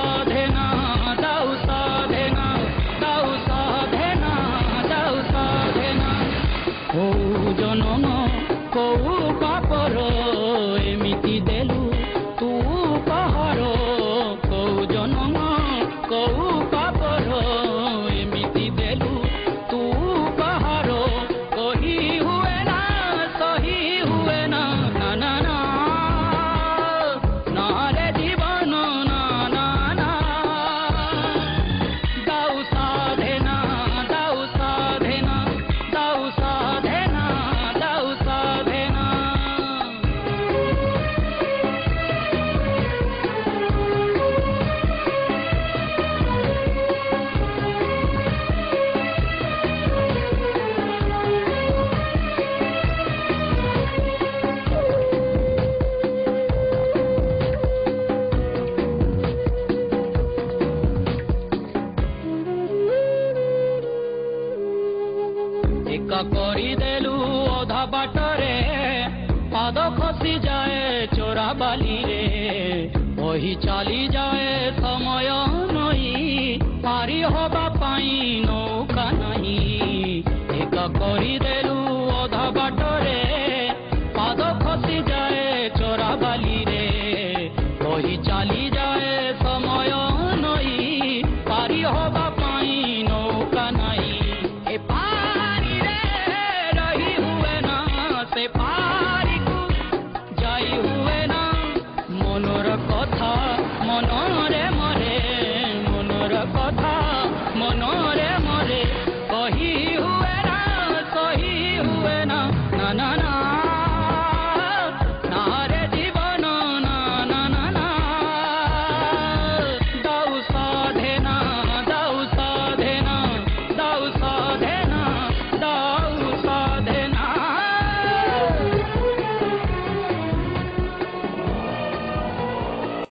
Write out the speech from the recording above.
साधना दाऊ साधना दाऊ साधना दाऊ साधना कोउ जनम कोउ पापर एमिति देलु तू पहाड़ कोउ जनम कोउ पापर एमिति देलु तू पहाड़ कही हुए ना सही हुए ना ना ना ना ना रे जीवन ना ना ना दाऊ साधना दाऊ साधना दाऊ साधना दाऊ साधना एका करिदेलु अधा बाटरे पाद खसी जाए चोरा बाली रे वही चली जाए समय नई पारी हवा पाई नौका नहीं एका करिदेलु अधा बाटरे पाद खसी जाए चोरा बाली रे वही चली जाए समय नई पारी हवा पाई नौका नहीं ए पारी रे रही हुए ना से पारी को जाई हुए ना मनोर कथा मनरे मरे मनोर कथा मनरे मरे कही हुए ना सही हुए ना ना ना ना